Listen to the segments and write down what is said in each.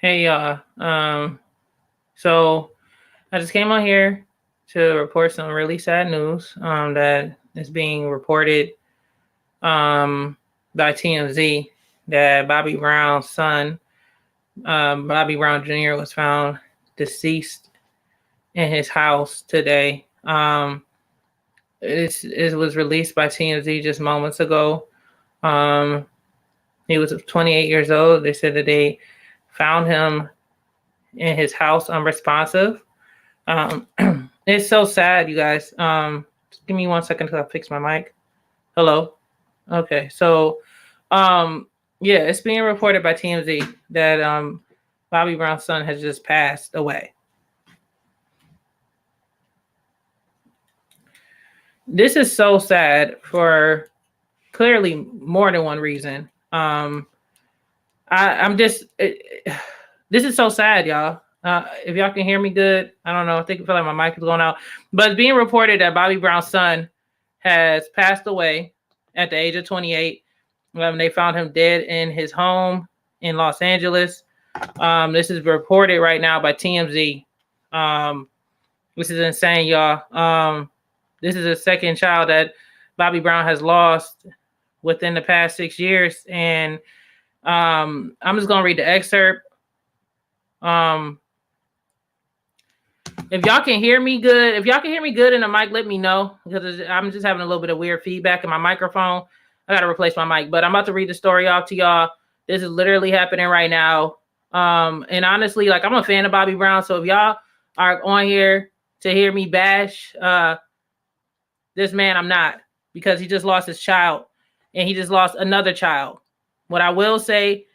Hey y'all. So I just came on here to report some really sad news that is being reported um by TMZ that Bobby Brown's son, Bobby Brown Jr., was found deceased in his house today. It was released by TMZ just moments ago. Um, he was 28 years old. They said that they found him in his house unresponsive. Um, it's so sad, you guys. Just give me 1 second to fix my mic. Hello. Okay, so um, yeah, it's being reported by TMZ that Bobby Brown's son has just passed away. This is so sad for clearly more than one reason. I'm just this is so sad, y'all. If y'all can hear me good, I don't know. I think I feel like my mic is going out. But it's being reported that Bobby Brown's son has passed away at the age of 28. They found him dead in his home in Los Angeles. This is reported right now by TMZ. This is insane, y'all. This is the second child that Bobby Brown has lost within the past 6 years. And I'm just going to read the excerpt. If y'all can hear me good, in the mic, let me know, because I'm just having a little bit of weird feedback in my microphone. I got to replace my mic, but I'm about to read the story off to y'all. This is literally happening right now. And honestly, like, I'm a fan of Bobby Brown. So if y'all are on here to hear me bash this man, I'm not, because he just lost his child and he just lost another child. What I will say,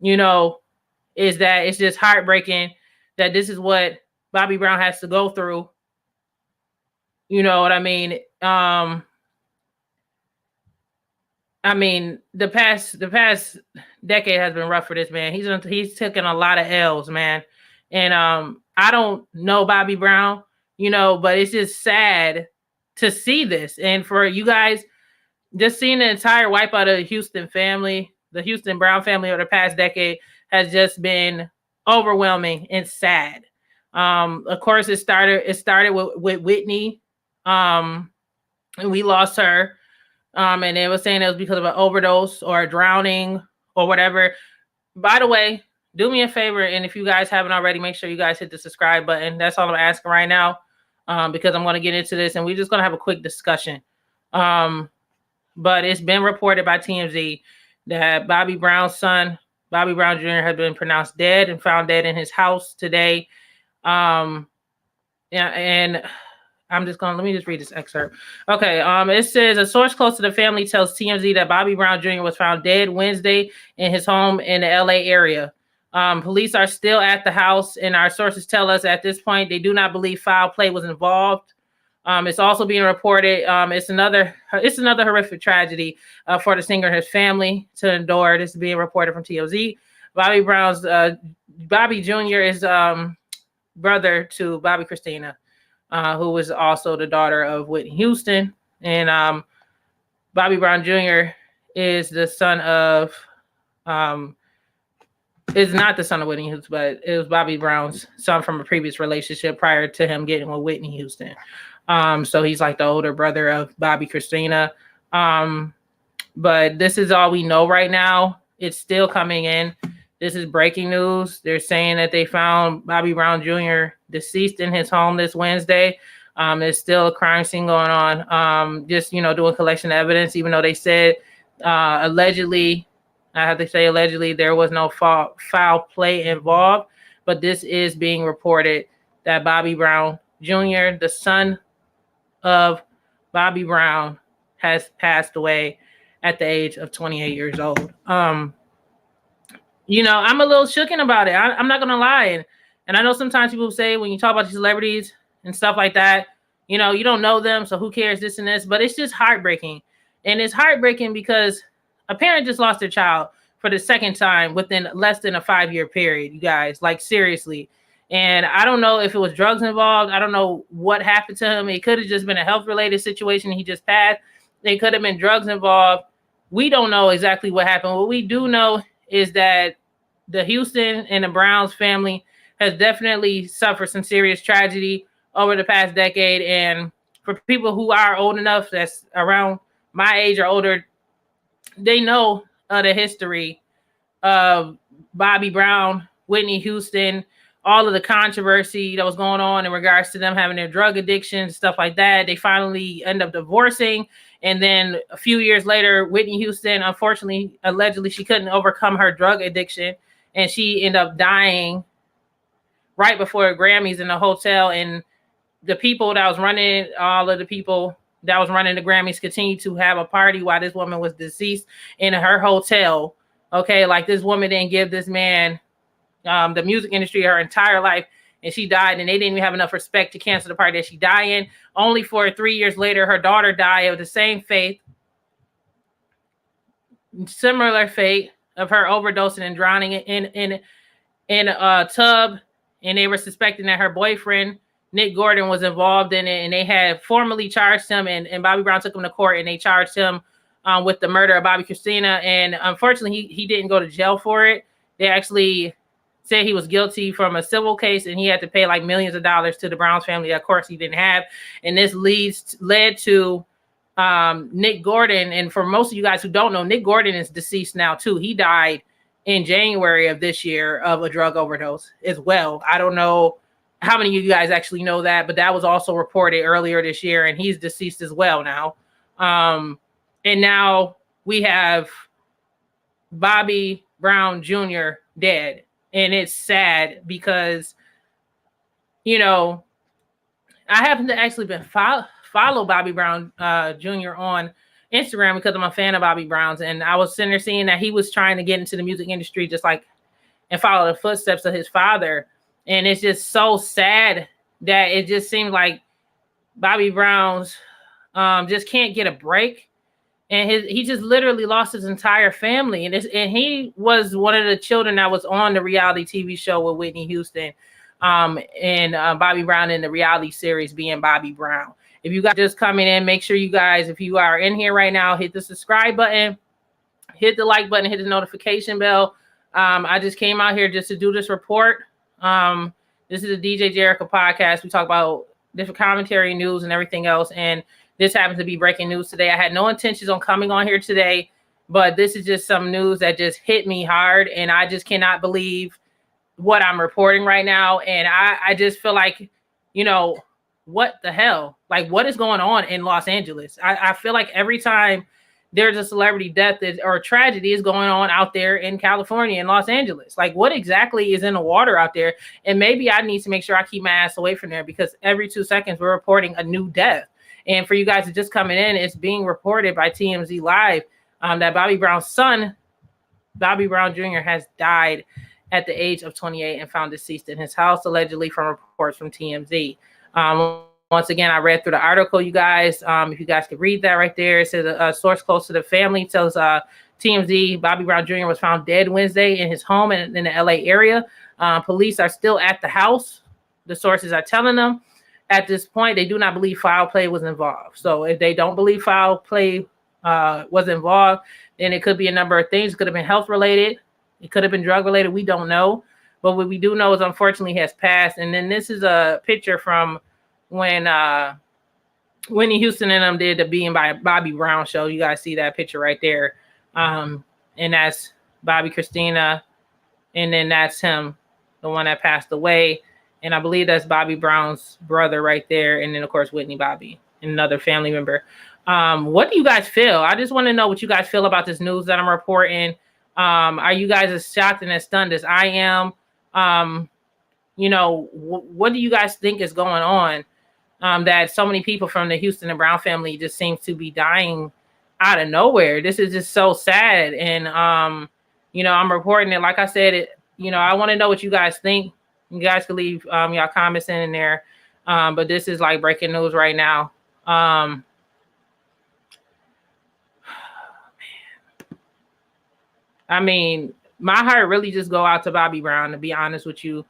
is that it's just heartbreaking that this is what Bobby Brown has to go through. You know what I mean? The past decade has been rough for this man. He's taken a lot of L's, man. And I don't know Bobby Brown, but it's just sad to see this. And for you guys, just seeing the entire wipeout of the Houston family, the Houston Brown family over the past decade, has just been overwhelming and sad. Of course, it started with Whitney. And we lost her. And they were saying it was because of an overdose or a drowning or whatever. By the way, do me a favor, and if you guys haven't already, make sure you guys hit the subscribe button. That's all I'm asking right now, because I'm going to get into this, and we're just going to have a quick discussion. But it's been reported by TMZ that Bobby Brown's son, Bobby Brown Jr., has been pronounced dead and found dead in his house today. And let me just read this excerpt. Okay. It says a source close to the family tells TMZ that Bobby Brown Jr. was found dead Wednesday in his home in the LA area. Police are still at the house, and our sources tell us at this point they do not believe foul play was involved. It's also being reported. It's another horrific tragedy for the singer and his family to endure. This is being reported from TMZ. Bobby Jr. is brother to Bobby Christina, who was also the daughter of Whitney Houston. And Bobby Brown Jr. is the son of, is not the son of Whitney Houston, but it was Bobby Brown's son from a previous relationship prior to him getting with Whitney Houston. So he's like the older brother of Bobby Christina. But this is all we know right now. It's still coming in. This is breaking news. They're saying that they found Bobby Brown Jr. deceased in his home this Wednesday. There's still a crime scene going on. Just, doing collection of evidence, even though they said allegedly, I have to say allegedly, there was no foul play involved. But this is being reported that Bobby Brown Jr., the son of Bobby Brown, has passed away at the age of 28 years old. I'm a little shooken about it. I'm not going to lie. And I know sometimes people say when you talk about these celebrities and stuff like that, you don't know them, so who cares, this and this. But it's just heartbreaking. And it's heartbreaking because a parent just lost their child for the second time within less than a 5-year period, you guys. Like, seriously. And I don't know if it was drugs involved. I don't know what happened to him. It could have just been a health-related situation. He just passed. It could have been drugs involved. We don't know exactly what happened. What we do know is that the Houston and the Browns family has definitely suffered some serious tragedy over the past decade. And for people who are old enough, that's around my age or older, they know the history of Bobby Brown, Whitney Houston, all of the controversy that was going on in regards to them having their drug addiction, stuff like that. They finally end up divorcing. And then a few years later, Whitney Houston, unfortunately, allegedly, she couldn't overcome her drug addiction. And she ended up dying right before the Grammys in a hotel. And the people that was running, all of the people that was running the Grammys continued to have a party while this woman was deceased in her hotel. Okay, like this woman didn't give this man the music industry her entire life, and she died, and they didn't even have enough respect to cancel the party that she died in. Only for 3 years later, her daughter died of the same fate, similar fate of her overdosing and drowning in a tub, and they were suspecting that her boyfriend Nick Gordon was involved in it, and they had formally charged him, and Bobby Brown took him to court, and they charged him with the murder of Bobby Christina, and unfortunately, he didn't go to jail for it. They actually said he was guilty from a civil case, and he had to pay like millions of dollars to the Browns family. Of course, he didn't have, and this led to Nick Gordon. And for most of you guys who don't know, Nick Gordon is deceased now too. He died in January of this year of a drug overdose as well. I don't know how many of you guys actually know that, but that was also reported earlier this year, and he's deceased as well now. And now we have Bobby Brown Jr. dead. And it's sad because, you know, I happen to actually been follow Bobby Brown Jr. on Instagram because I'm a fan of Bobby Brown's. And I was sitting there seeing that he was trying to get into the music industry just like and follow the footsteps of his father. And it's just so sad that it just seems like Bobby Brown's just can't get a break. And he just literally lost his entire family. And he was one of the children that was on the reality TV show with Whitney Houston and Bobby Brown in the reality series being Bobby Brown. If you guys just coming in, make sure you guys, if you are in here right now, hit the subscribe button, hit the like button, hit the notification bell. I just came out here just to do this report. This is a DJ Jerica podcast. We talk about different commentary, news, and everything else. And this happens to be breaking news today. I had no intentions on coming on here today, but this is just some news that just hit me hard, and I just cannot believe what I'm reporting right now. And I just feel like, you know, what the hell? Like, what is going on in Los Angeles? I feel like every time there's a celebrity death or tragedy is going on out there in California and Los Angeles. Like, what exactly is in the water out there? And maybe I need to make sure I keep my ass away from there, because every 2 seconds we're reporting a new death. And for you guys that just coming in, it's being reported by TMZ Live that Bobby Brown's son, Bobby Brown Jr., has died at the age of 28 and found deceased in his house, allegedly, from reports from TMZ. Once again, I read through the article, you guys. If you guys could read that right there, it says a source close to the family tells TMZ Bobby Brown Jr. was found dead Wednesday in his home in the LA area. Police are still at the house. The sources are telling them. At this point, they do not believe foul play was involved. So if they don't believe foul play was involved, then it could be a number of things. It could have been health related. It could have been drug related. We don't know. But what we do know is, unfortunately, he has passed. And then this is a picture from when Whitney Houston and them did the Being by Bobby Brown show. You guys see that picture right there. And that's Bobby Christina. And then that's him, the one that passed away. And I believe that's Bobby Brown's brother right there. And then, of course, Whitney Bobby, another family member. What do you guys feel? I just want to know what you guys feel about this news that I'm reporting. Are you guys as shocked and as stunned as I am? You know, what do you guys think is going on that so many people from the Houston and Brown family just seems to be dying out of nowhere? This is just so sad. And, you know, I'm reporting it. Like I said, I want to know what you guys think. You guys can leave y'all comments in there. But this is like breaking news right now. Man. I mean, my heart really just go out to Bobby Brown, to be honest with you.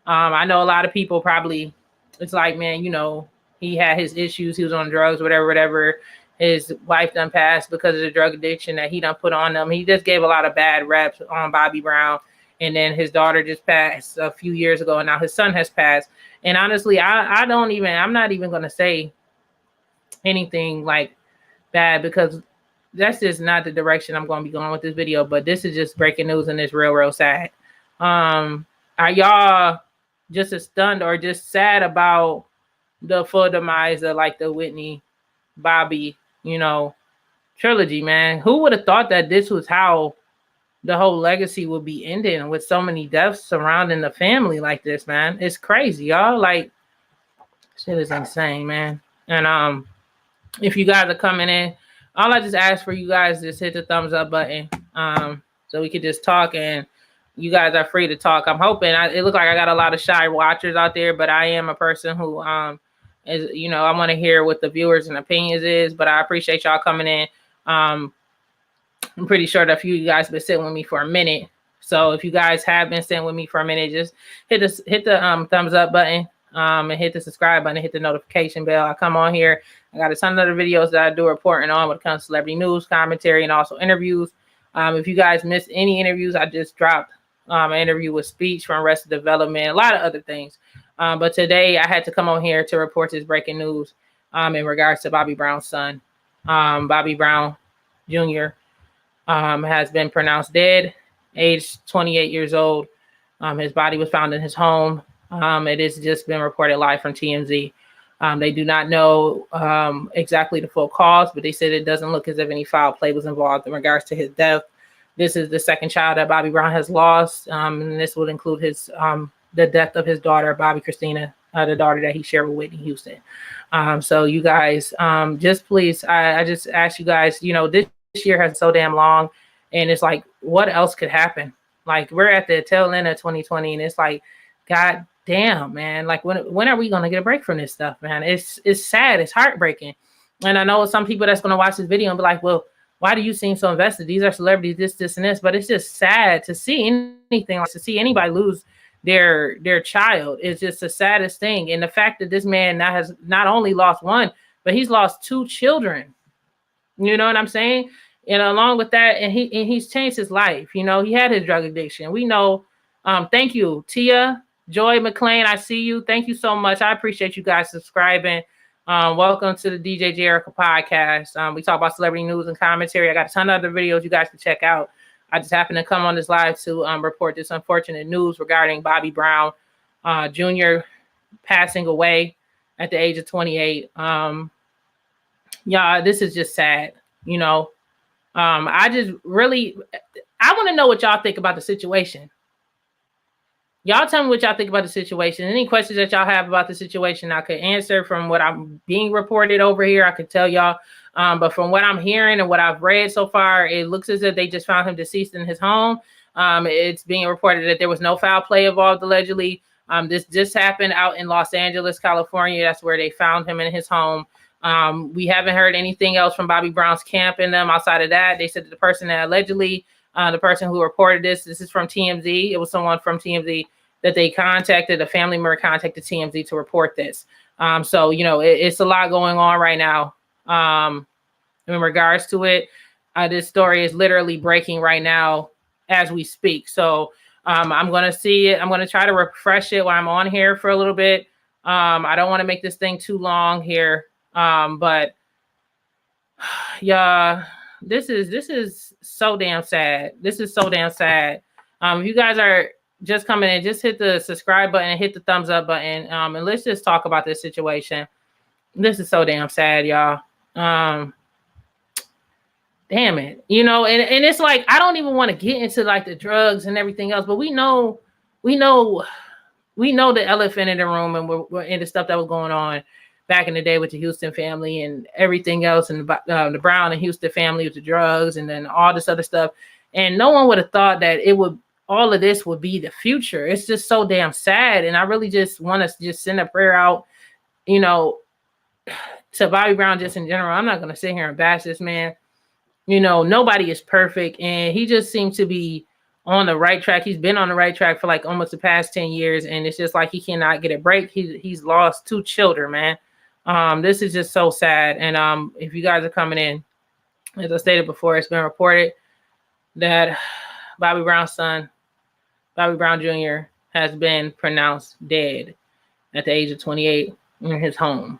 I know a lot of people probably, it's like, man, you know, he had his issues. He was on drugs, whatever. His wife done passed because of the drug addiction that he done put on them. He just gave a lot of bad reps on Bobby Brown. and then his daughter just passed a few years ago, and now his son has passed. And honestly, I'm not even gonna say anything like bad, because that's just not the direction I'm going to be going with this video. But this is just breaking news, and it's real sad. Are y'all just as stunned or just sad about the full demise of like the Whitney Bobby, trilogy, man? Who would have thought that this was how the whole legacy would be ending, with so many deaths surrounding the family like this, man? It's crazy, y'all. Like, shit is insane, man. And if you guys are coming in, all I just ask for you guys is hit the thumbs up button, so we could just talk, and you guys are free to talk. I'm hoping, it looks like I got a lot of shy watchers out there, but I am a person who is, I want to hear what the viewers and opinions is, but I appreciate y'all coming in. I'm pretty sure that a few of you guys have been sitting with me for a minute. So if you guys have been sitting with me for a minute, just hit the thumbs up button, and hit the subscribe button, hit the notification bell. I come on here, I got a ton of other videos that I do reporting on when it comes to celebrity news, commentary, and also interviews. If you guys missed any interviews, I just dropped an interview with Speech from Arrested Development, a lot of other things. But today I had to come on here to report this breaking news in regards to Bobby Brown's son. Bobby Brown Jr. Has been pronounced dead, age 28 years old. His body was found in his home. It has just been reported live from TMZ. They do not know exactly the full cause, but they said it doesn't look as if any foul play was involved in regards to his death. This is the second child that Bobby Brown has lost, and this would include his the death of his daughter, Bobby Christina, the daughter that he shared with Whitney Houston. So you guys, just please, I just ask you guys, this year has so damn long, and it's like, what else could happen? Like, we're at the tail end of 2020, and it's like, God damn, man, like when are we gonna get a break from this stuff, man? It's sad, it's heartbreaking. And I know some people that's gonna watch this video and be like, well, why do you seem so invested? These are celebrities, this and this. But it's just sad to see anything, like to see anybody lose their child. Is just the saddest thing. And the fact that this man now has not only lost one, but he's lost two children. You know what I'm saying? And along with that, and he's changed his life. He had his drug addiction. We know. Thank you, Tia Joy McLean. I see you. Thank you so much. I appreciate you guys subscribing. Welcome to the DJ Jerica podcast. We talk about celebrity news and commentary. I got a ton of other videos you guys can check out. I just happened to come on this live to report this unfortunate news regarding Bobby Brown Jr. passing away at the age of 28. Yeah, this is just sad. I want to know what y'all think about the situation. Y'all tell me what y'all think about the situation. Any questions that y'all have about the situation, I could answer from what I'm being reported over here. I could tell y'all. But from what I'm hearing and what I've read so far, it looks as if they just found him deceased in his home. It's being reported that there was no foul play involved, allegedly. This just happened out in Los Angeles, California. That's where they found him in his home. We haven't heard anything else from Bobby Brown's camp and them outside of that. They said that the person that allegedly, the person who reported this is from TMZ. It was someone from TMZ that they contacted. A family member contacted TMZ to report this. So, it's a lot going on right now. In regards to it, this story is literally breaking right now as we speak. So I'm going to see it. I'm going to try to refresh it while I'm on here for a little bit. I don't want to make this thing too long here. But yeah, this is so damn sad. This is so damn sad. If you guys are just coming in, just hit the subscribe button and hit the thumbs up button. And let's just talk about this situation. This is so damn sad, y'all. Damn it. And it's like, I don't even want to get into like the drugs and everything else, but we know the elephant in the room, and we're into stuff that was going on back in the day with the Houston family and everything else, and the Brown and Houston family with the drugs, and then all this other stuff. And no one would have thought that all of this would be the future. It's just so damn sad. And I really just want to just send a prayer out, to Bobby Brown just in general. I'm not going to sit here and bash this man. Nobody is perfect, and he just seems to be on the right track. He's been on the right track for like almost the past 10 years, and it's just like he cannot get a break. He's lost two children, man. This is just so sad. And if you guys are coming in, as I stated before, it's been reported that Bobby Brown's son, Bobby Brown Jr. has been pronounced dead at the age of 28 in his home.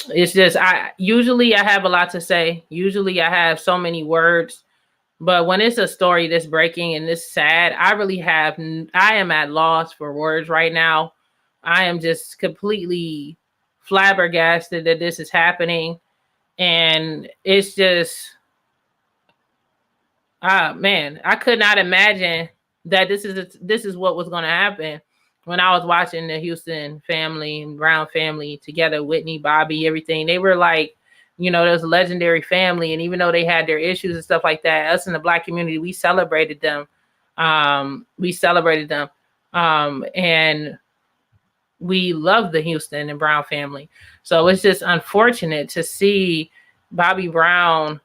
It's just, usually I have a lot to say. Usually I have so many words, but when it's a story this breaking and this sad, I am at loss for words right now. I am just completely flabbergasted that this is happening. And it's just, man, I could not imagine that this is what was going to happen when I was watching the Houston family and Brown family together, Whitney, Bobby, everything. They were like, there was a legendary family. And even though they had their issues and stuff like that, us in the Black community, we celebrated them. And we love the Houston and Brown family. So it's just unfortunate to see Bobby Brown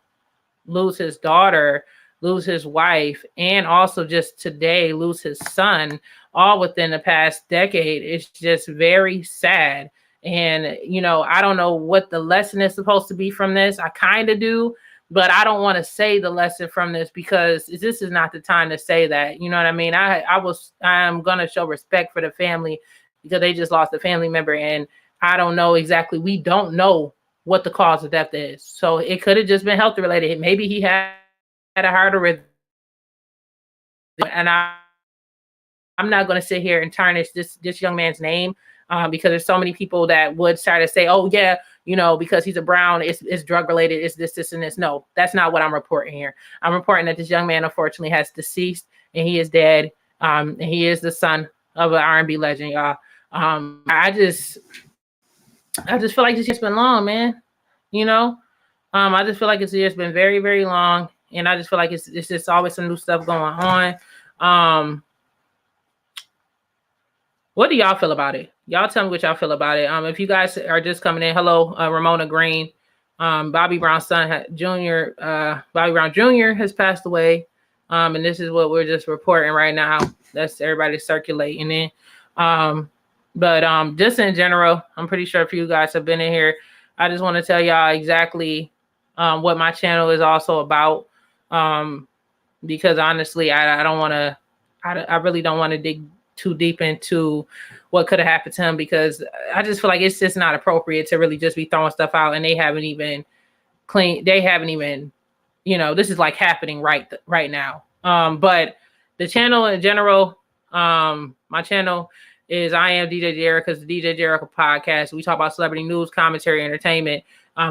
lose his daughter, lose his wife, and also just today lose his son, all within the past decade. It's just very sad. And, I don't know what the lesson is supposed to be from this. I kind of do, but I don't want to say the lesson from this because this is not the time to say that. You know what I mean? I'm going to show respect for the family because they just lost a family member. And I don't know exactly. We don't know what the cause of death is. So it could have just been health related. Maybe he had a heart arrhythmia. And I'm not going to sit here and tarnish this young man's name because there's so many people that would try to say, oh, yeah, because he's a Brown, it's drug related, it's this, and this. No, that's not what I'm reporting here. I'm reporting that this young man, unfortunately, has deceased and he is dead. And he is the son of an R&B legend, y'all. I just feel like this has been long, man. I just feel like it's just been very, very long. And I just feel like it's just always some new stuff going on. What do y'all feel about it? Y'all tell me what y'all feel about it. If you guys are just coming in, hello, Ramona Green. Bobby Brown's son, Bobby Brown Jr. has passed away. And this is what we're just reporting right now. That's everybody circulating in. But just in general, I'm pretty sure if you guys have been in here, I just want to tell y'all exactly what my channel is also about. Because honestly, I don't want to, I really don't want to dig too deep into what could have happened to him because I just feel like it's just not appropriate to really just be throwing stuff out and they haven't even, this is like happening right now. But the channel in general, my channel is I Am DJ Jerica's the DJ Jerica podcast. We talk about celebrity news, commentary, entertainment.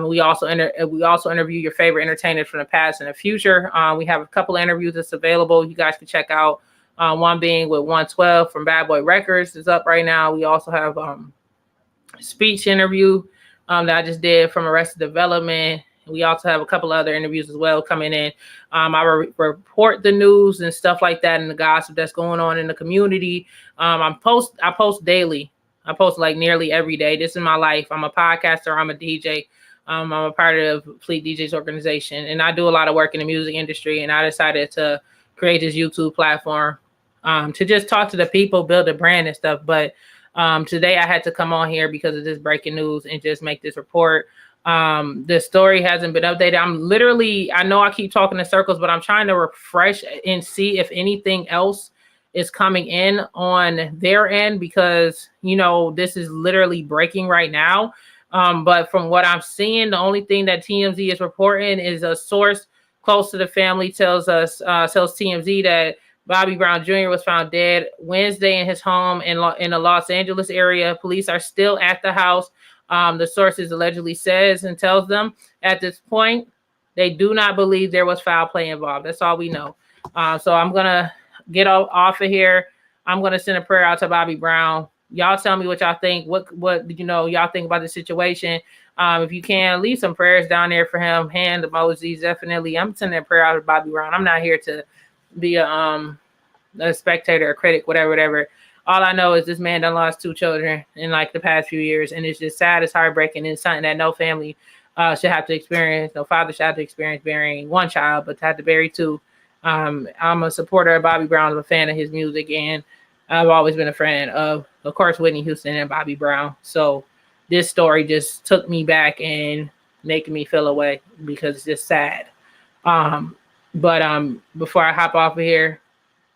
We also interview your favorite entertainers from the past and the future. We have a couple of interviews that's available. You guys can check out. One being with 112 from Bad Boy Records is up right now. We also have speech interview that I just did from Arrested Development. We also have a couple other interviews as well coming in. I report the news and stuff like that and the gossip that's going on in the community. I post daily. I post like nearly every day. This is my life. I'm a podcaster. I'm a DJ. I'm a part of Fleet DJs organization, and I do a lot of work in the music industry. And I decided to create this YouTube platform to just talk to the people, build a brand and stuff. But today I had to come on here because of this breaking news and just make this report. The story hasn't been updated. I know I keep talking in circles, but I'm trying to refresh and see if anything else is coming in on their end because, this is literally breaking right now. But from what I'm seeing, the only thing that TMZ is reporting is a source close to the family tells TMZ that Bobby Brown Jr. was found dead Wednesday in his home in the Los Angeles area. Police are still at the house. The sources allegedly says and tells them at this point, they do not believe there was foul play involved. That's all we know. So I'm going to get off of here. I'm going to send a prayer out to Bobby Brown. Y'all tell me what y'all think. What y'all think about the situation. If you can, leave some prayers down there for him. Hand emojis, definitely. I'm sending a prayer out to Bobby Brown. I'm not here to be a spectator or critic, whatever. All I know is this man done lost 2 children in like the past few years, and it's just sad. It's heartbreaking. It's something that no family should have to experience. No father should have to experience burying 1 child, but to have to bury 2. I'm a supporter of Bobby Brown. I'm a fan of his music, and I've always been a fan of course, Whitney Houston and Bobby Brown. So this story just took me back and making me feel away because it's just sad. But before I hop off of here,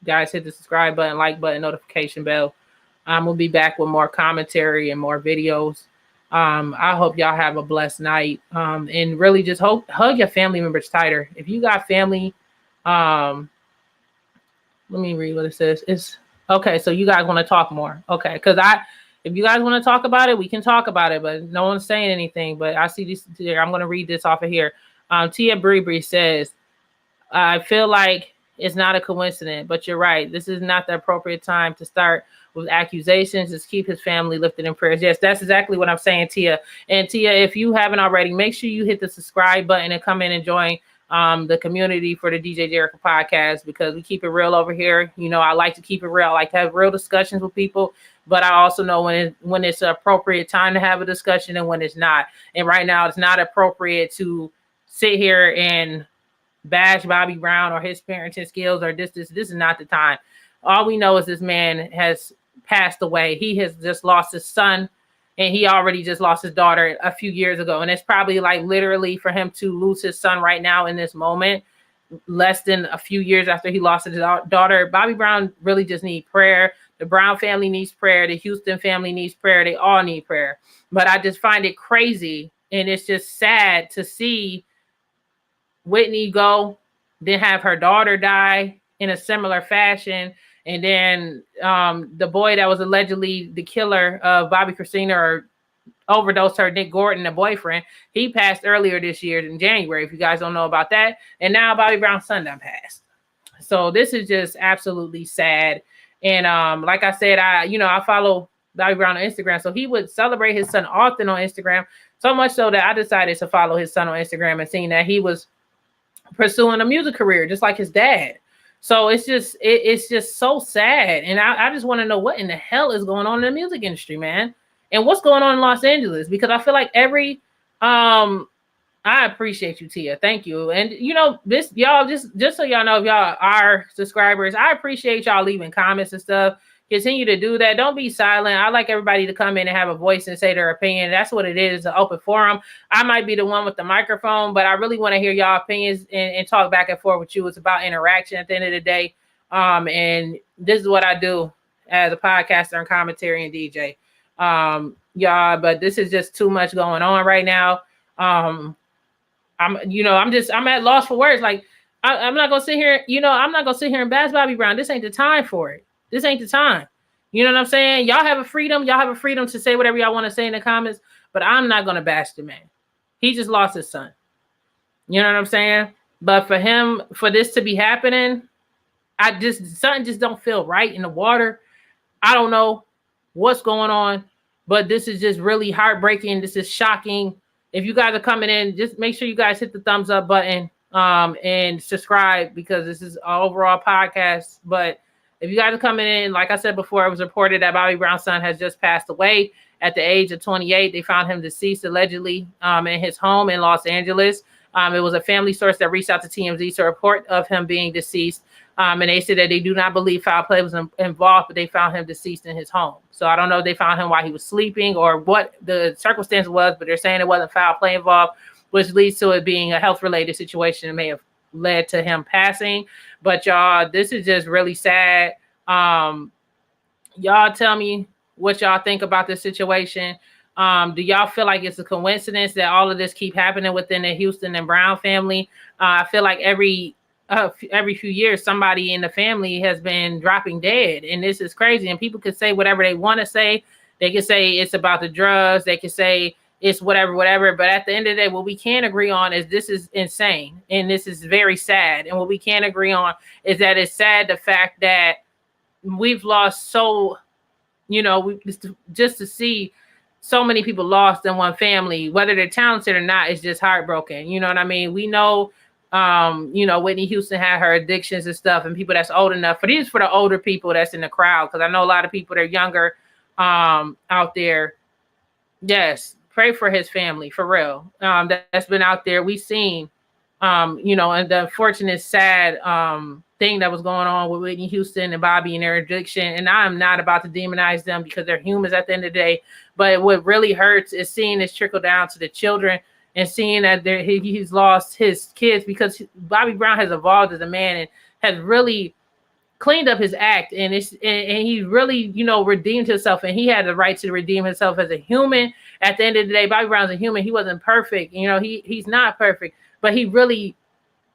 guys hit the subscribe button, like button, notification bell. We'll be back with more commentary and more videos. I hope y'all have a blessed night. And really just hug your family members tighter. If you got family, let me read what it says. It's okay. So you guys want to talk more. Okay. If you guys want to talk about it, we can talk about it, but no one's saying anything. But I see this here. I'm going to read this off of here. Tia Bree says, I feel like it's not a coincidence, but you're right. This is not the appropriate time to start with accusations. Just keep his family lifted in prayers. Yes, that's exactly what I'm saying, Tia. And Tia, if you haven't already, make sure you hit the subscribe button and come in and join the community for the DJ Jericho podcast, because we keep it real over here. You know, I like to keep it real. I like to have real discussions with people, but I also know when it's an appropriate time to have a discussion and when it's not. And right now, it's not appropriate to sit here and bash Bobby Brown or his parenting skills or this is not the time. All we know is this man has passed away. He has just lost his son, and he already just lost his daughter a few years ago. And it's probably like literally for him to lose his son right now in this moment, less than a few years after he lost his daughter. Bobby Brown really just needs prayer. The Brown family needs prayer. The Houston family needs prayer. They all need prayer. But I just find it crazy, and it's just sad to see Whitney go, then have her daughter die in a similar fashion. And then the boy that was allegedly the killer of Bobby Christina or overdosed her, Nick Gordon, the boyfriend, he passed earlier this year in January, if you guys don't know about that. And now Bobby Brown's son done passed. So this is just absolutely sad. And like I said, I follow Bobby Brown on Instagram. So he would celebrate his son often on Instagram, so much so that I decided to follow his son on Instagram and seeing that he was pursuing a music career just like his dad. So it's just so sad. And I just want to know what in the hell is going on in the music industry, man. And what's going on in Los Angeles, because I feel like I appreciate you, Tia. Thank you. And this, y'all, just so y'all know, if y'all are subscribers, I appreciate y'all leaving comments and stuff. Continue to do that. Don't be silent. I like everybody to come in and have a voice and say their opinion. That's what it is, an open forum. I might be the one with the microphone, but I really want to hear y'all opinions and talk back and forth with you. It's about interaction at the end of the day. And this is what I do as a podcaster and commentary and DJ. Y'all, but this is just too much going on right now. I'm at loss for words. Like, I'm not gonna sit here, I'm not gonna sit here and bash Bobby Brown. This ain't the time for it. This ain't the time. You know what I'm saying? Y'all have a freedom. Y'all have a freedom to say whatever y'all want to say in the comments, but I'm not going to bash the man. He just lost his son. You know what I'm saying? But for this to be happening, something just don't feel right in the water. I don't know what's going on, but this is just really heartbreaking. This is shocking. If you guys are coming in, just make sure you guys hit the thumbs up button and subscribe, because this is an overall podcast. But if you guys are coming in, like I said before, it was reported that Bobby Brown's son has just passed away at the age of 28. They found him deceased allegedly in his home in Los Angeles. It was a family source that reached out to TMZ to report of him being deceased. And they said that they do not believe foul play was involved, but they found him deceased in his home. So I don't know if they found him while he was sleeping or what the circumstance was, but they're saying it wasn't foul play involved, which leads to it being a health-related situation. It may have led to him passing. But y'all, this is just really sad. Y'all tell me what y'all think about this situation. Do y'all feel like it's a coincidence that all of this keep happening within the Houston and Brown family? I feel like every few years somebody in the family has been dropping dead, and this is crazy. And people can say whatever they want to say. They can say it's about the drugs. They can say it's whatever. But at the end of the day, what we can agree on is this is insane, and this is very sad. And what we can agree on is that it's sad the fact that we've lost just to see so many people lost in one family, whether they're talented or not, it's just heartbroken. You know what I mean? We know, Whitney Houston had her addictions and stuff, and people that's old enough. But these for the older people that's in the crowd, because I know a lot of people that are younger out there. Yes, pray for his family, for real. That's been out there. We've seen, and the unfortunate, sad thing that was going on with Whitney Houston and Bobby and their addiction. And I'm not about to demonize them, because they're humans at the end of the day. But what really hurts is seeing this trickle down to the children and seeing that he's lost his kids, because Bobby Brown has evolved as a man and has really cleaned up his act, and he really, you know, redeemed himself, and he had the right to redeem himself as a human. At the end of the day, Bobby Brown's a human. He wasn't perfect. You know, he's not perfect, but he really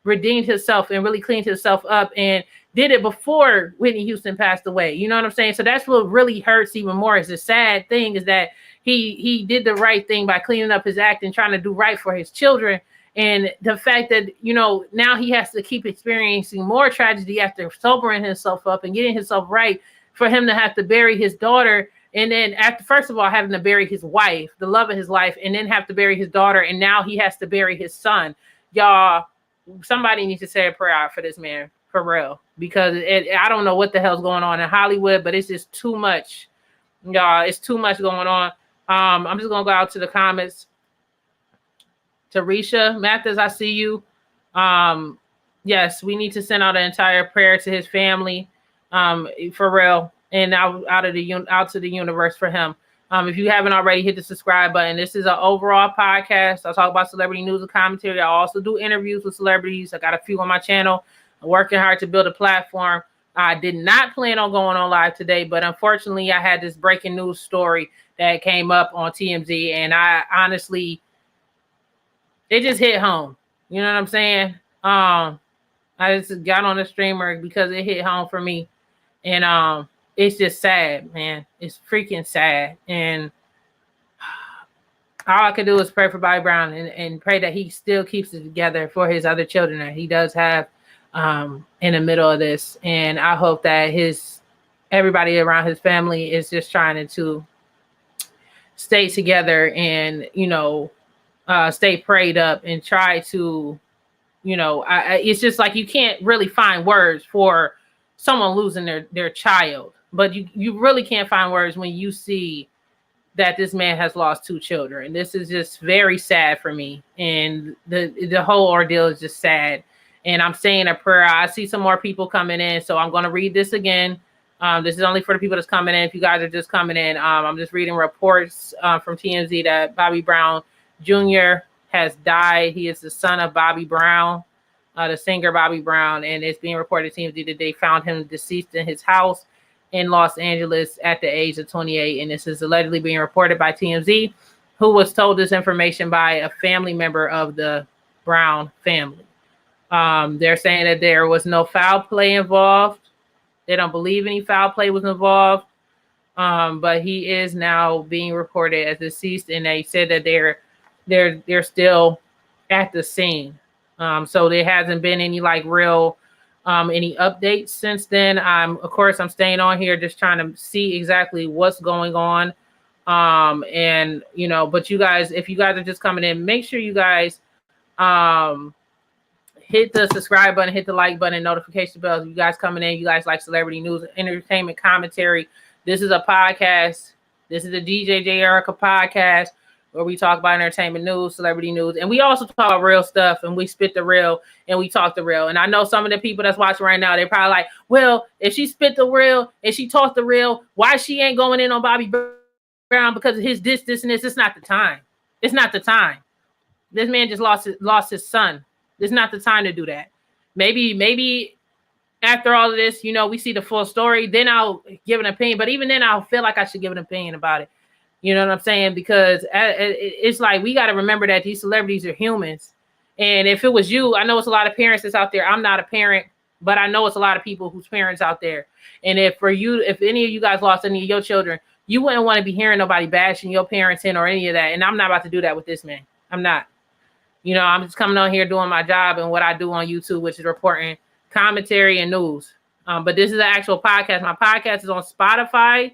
redeemed himself and really cleaned himself up, and did it before Whitney Houston passed away. You know what I'm saying? So that's what really hurts even more. Is the sad thing is that he did the right thing by cleaning up his act and trying to do right for his children. And the fact that, you know, now he has to keep experiencing more tragedy after sobering himself up and getting himself right, for him to have to bury his daughter. And then after, first of all, having to bury his wife, the love of his life, and then have to bury his daughter. And now he has to bury his son. Y'all, somebody needs to say a prayer out for this man, for real, because I don't know what the hell's going on in Hollywood, but it's just too much. Y'all, it's too much going on. I'm just going to go out to the comments. Tarisha Mathis, I see you. Yes, we need to send out an entire prayer to his family, for real, and out to the universe for him. If you haven't already, hit the subscribe button. This is an overall podcast. I talk about celebrity news and commentary. I also do interviews with celebrities. I got a few on my channel. I'm working hard to build a platform. I did not plan on going on live today, but unfortunately, I had this breaking news story that came up on TMZ, and I honestly, it just hit home. You know what I'm saying? I just got on the streamer because it hit home for me. And it's just sad, man. It's freaking sad. And all I could do is pray for Bobby Brown and pray that he still keeps it together for his other children that he does have in the middle of this. And I hope that everybody around his family is just trying to stay together and, you know, stay prayed up and try to, you know, it's just like you can't really find words for someone losing their child, but you really can't find words when you see that this man has lost 2 children. This is just very sad for me, and the whole ordeal is just sad. And I'm saying a prayer. I see some more people coming in, so I'm going to read this again. This is only for the people that's coming in. If you guys are just coming in, I'm just reading reports from TMZ that Bobby Brown Jr. has died. He is the son of Bobby Brown, the singer Bobby Brown, and it's being reported to TMZ that they found him deceased in his house in Los Angeles at the age of 28. And this is allegedly being reported by TMZ, who was told this information by a family member of the Brown family. They're saying that there was no foul play involved. They don't believe any foul play was involved. But he is now being reported as deceased, and they said that they're still at the scene. So there hasn't been any like real any updates since then. Of course, I'm staying on here just trying to see exactly what's going on. And you know, but you guys, if you guys are just coming in, make sure you guys hit the subscribe button, hit the like button, notification bell. If you guys coming in, you guys like celebrity news, entertainment, commentary. This is a podcast. This is the DJ J Erica podcast, where we talk about entertainment news, celebrity news, and we also talk about real stuff, and we spit the real, and we talk the real. And I know some of the people that's watching right now, they're probably like, well, if she spit the real and she talked the real, why she ain't going in on Bobby Brown because of his this, and this? It's not the time. It's not the time. This man just lost his son. It's not the time to do that. Maybe after all of this, you know, we see the full story, then I'll give an opinion. But even then, I'll feel like I should give an opinion about it. You know what I'm saying? Because it's like we got to remember that these celebrities are humans. And if it was you, I know it's a lot of parents that's out there. I'm not a parent, but I know it's a lot of people whose parents out there. And if any of you guys lost any of your children, you wouldn't want to be hearing nobody bashing your parents in or any of that. And I'm not about to do that with this man. I'm not. You know, I'm just coming on here doing my job and what I do on YouTube, which is reporting commentary and news. But this is an actual podcast. My podcast is on Spotify.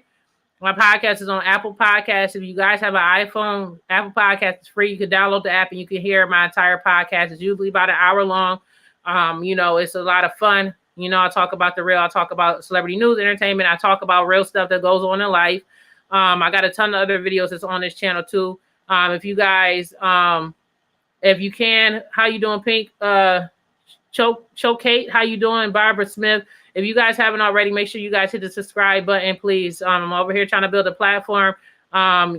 My podcast is on Apple Podcasts. If you guys have an iPhone, Apple Podcast is free. You can download the app and you can hear my entire podcast. It's usually about an hour long. You know, it's a lot of fun. You know, I talk about the real. I talk about celebrity news, entertainment. I talk about real stuff that goes on in life. I got a ton of other videos that's on this channel too. If you guys, if you can, how you doing, Pink? Choke Kate, how you doing? Barbara Smith. If you guys haven't already, make sure you guys hit the subscribe button, please. I'm over here trying to build a platform,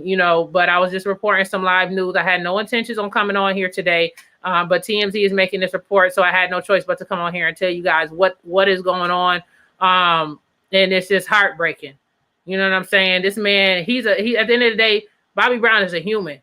you know, but I was just reporting some live news. I had no intentions on coming on here today, but TMZ is making this report, so I had no choice but to come on here and tell you guys what is going on. And it's just heartbreaking. You know what I'm saying? This man, he at the end of the day, Bobby Brown is a human.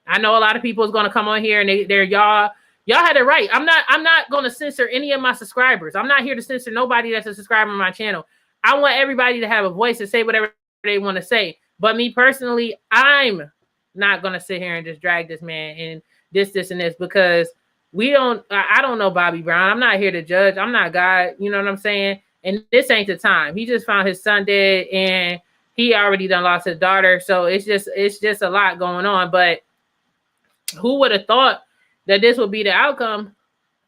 I know a lot of people is going to come on here and they're y'all had it right. I'm not going to censor any of my subscribers. I'm not here to censor nobody that's a subscriber on my channel. I want everybody to have a voice to say whatever they want to say. But me personally, I'm not going to sit here and just drag this man and this and this, because I don't know Bobby Brown. I'm not here to judge. I'm not God. You know what I'm saying? And this ain't the time. He just found his son dead and he already done lost his daughter. So it's just a lot going on. But who would have thought that this would be the outcome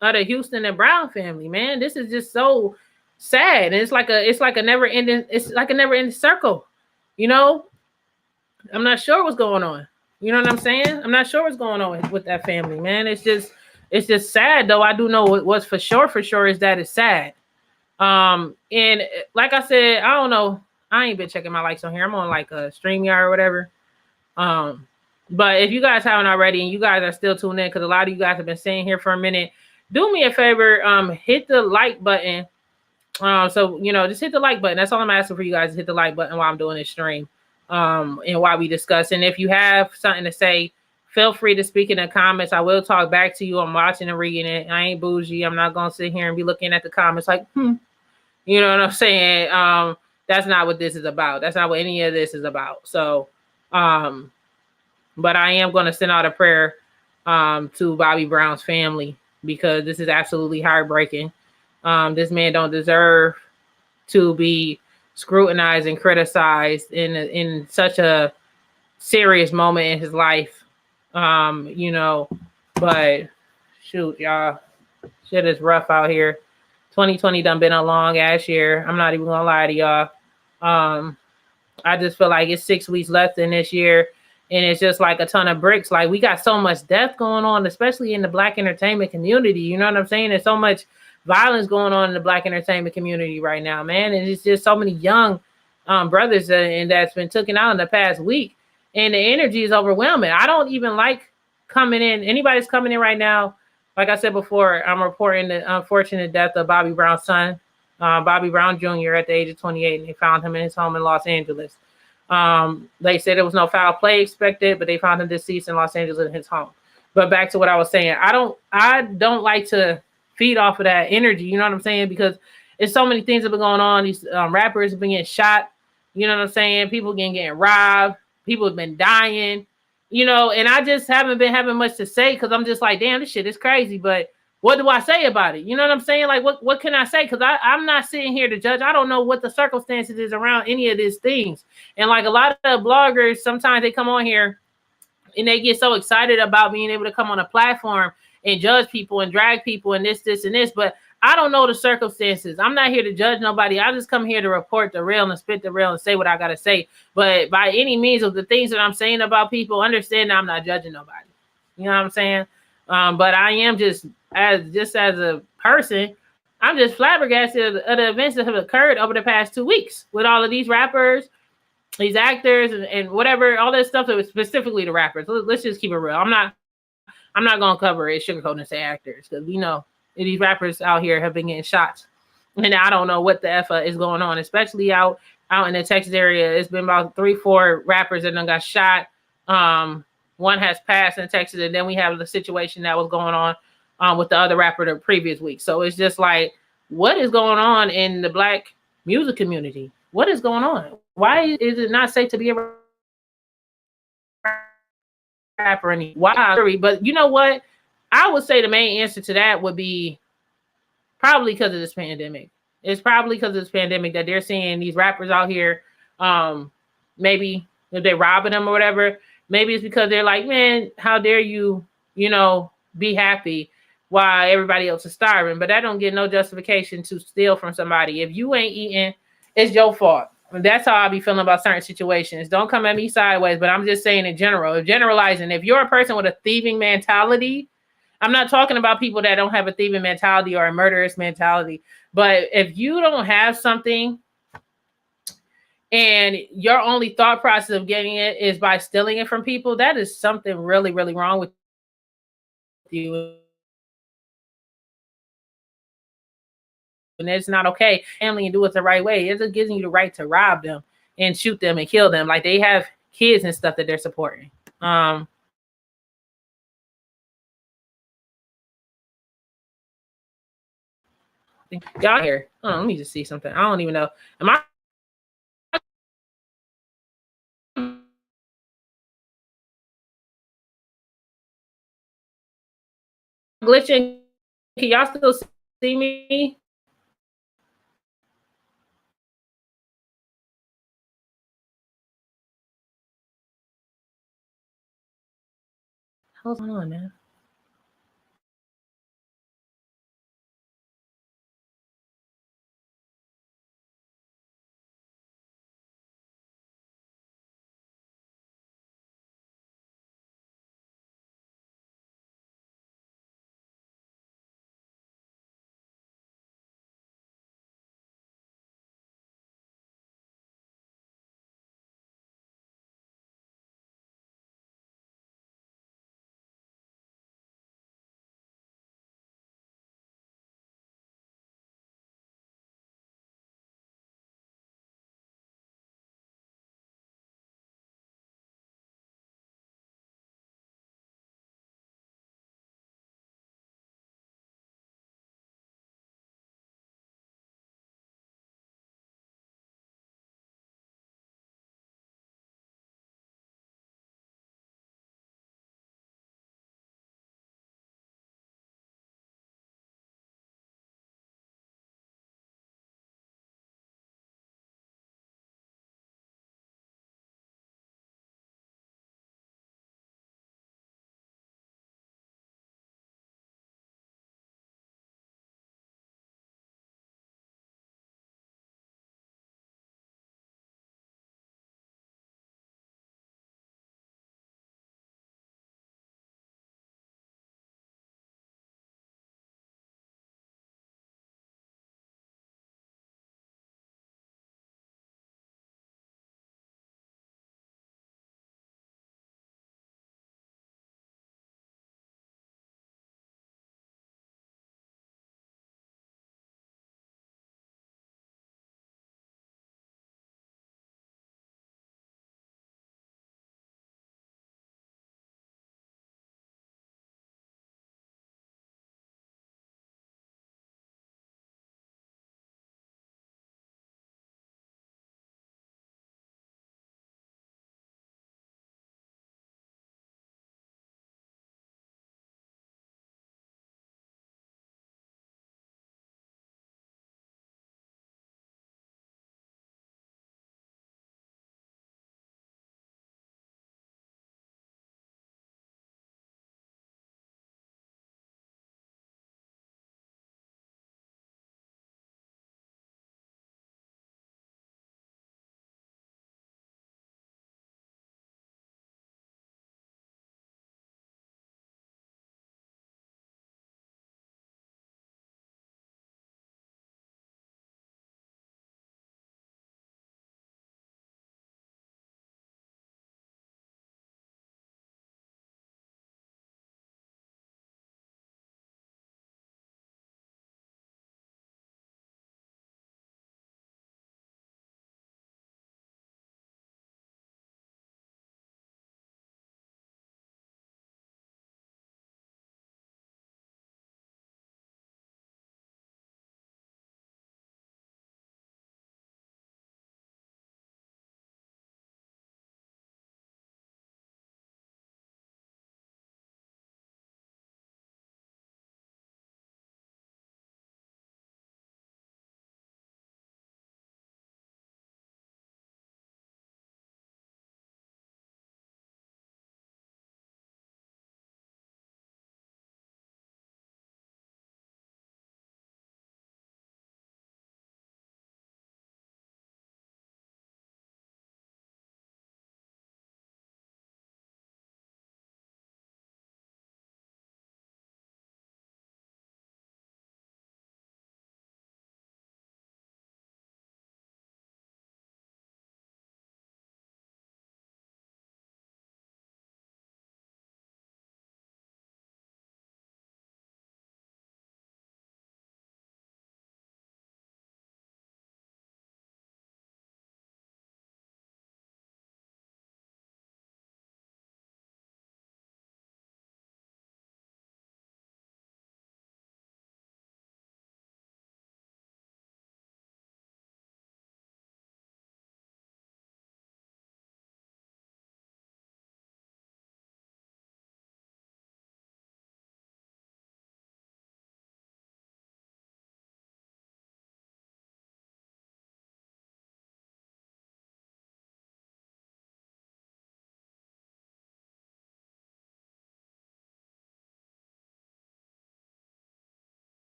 of the Houston and Brown family, man? This is just so sad. And it's like a never ending circle. You know, I'm not sure what's going on. You know what I'm saying? I'm not sure what's going on with that family, man. It's just sad, though. I do know what's for sure is that it's sad. And like I said, I don't know. I ain't been checking my likes on here. I'm on like a StreamYard or whatever. But if you guys haven't already and you guys are still tuned in, because a lot of you guys have been sitting here for a minute, do me a favor, hit the like button. So, you know, just hit the like button. That's all I'm asking for you guys, to hit the like button while I'm doing this stream. And while we discuss. And if you have something to say, feel free to speak in the comments. I will talk back to you. I'm watching and reading it. I ain't bougie. I'm not going to sit here and be looking at the comments like, You know what I'm saying? That's not what this is about. That's not what any of this is about. So, but I am going to send out a prayer to Bobby Brown's family, because this is absolutely heartbreaking. This man don't deserve to be scrutinized and criticized in such a serious moment in his life. You know, but shoot, y'all, shit is rough out here. 2020 done been a long ass year. I'm not even gonna lie to y'all. I just feel like it's 6 weeks left in this year, and it's just like a ton of bricks. Like, we got so much death going on, especially in the Black entertainment community. You know what I'm saying? There's so much violence going on in the Black entertainment community right now, man. And it's just so many young brothers and that's been taken out in the past week, and the energy is overwhelming. I don't even like coming in. Anybody's coming in right now. Like I said before, I'm reporting the unfortunate death of Bobby Brown's son, Bobby Brown Jr. at the age of 28, and they found him in his home in Los Angeles. They said there was no foul play expected, but they found him deceased in Los Angeles in his home. But back to what I was saying, I don't like to feed off of that energy. You know what I'm saying? Because it's so many things that have been going on. These rappers have been getting shot. You know what I'm saying? People getting robbed. People have been dying. You know, and I just haven't been having much to say, because I'm just like, damn, this shit is crazy. But what do I say about it? You know what I'm saying? Like, what can I say? Because I'm not sitting here to judge. I don't know what the circumstances is around any of these things. And like a lot of bloggers, sometimes they come on here and they get so excited about being able to come on a platform and judge people and drag people and this, and this. But I don't know the circumstances. I'm not here to judge nobody. I just come here to report the real and spit the real and say what I got to say. But by any means of the things that I'm saying about people, understand that I'm not judging nobody. You know what I'm saying? But I am just as a person, I'm just flabbergasted of the events that have occurred over the past 2 weeks with all of these rappers, these actors, and whatever, all that stuff that was specifically the rappers. Let's just keep it real. I'm not going to cover it, sugarcoat and say actors, because we know these rappers out here have been getting shots. And I don't know what the F is going on, especially out in the Texas area. It's been about 3-4 rappers that done got shot. One has passed in Texas, and then we have the situation that was going on with the other rapper the previous week. So it's just like, what is going on in the Black music community? What is going on? Why is it not safe to be a rapper anymore? Why? But you know what? I would say the main answer to that would be probably because of this pandemic. It's probably because of this pandemic that they're seeing these rappers out here. Maybe if they're robbing them or whatever, maybe it's because they're like, man, how dare you, be happy while everybody else is starving. But that don't get no justification to steal from somebody. If you ain't eating, it's your fault. That's how I be feeling about certain situations. Don't come at me sideways, but I'm just saying in general, generalizing, if you're a person with a thieving mentality, I'm not talking about people that don't have a thieving mentality or a murderous mentality, but if you don't have something and your only thought process of getting it is by stealing it from people, that is something really, really wrong with you. and it's not okay. Family and do it the right way. It just gives you the right to rob them and shoot them and kill them. Like, they have kids and stuff that they're supporting. Y'all here? Oh, let me just see something. I don't even know. Am I glitching? Can y'all still see me? What's going on, man?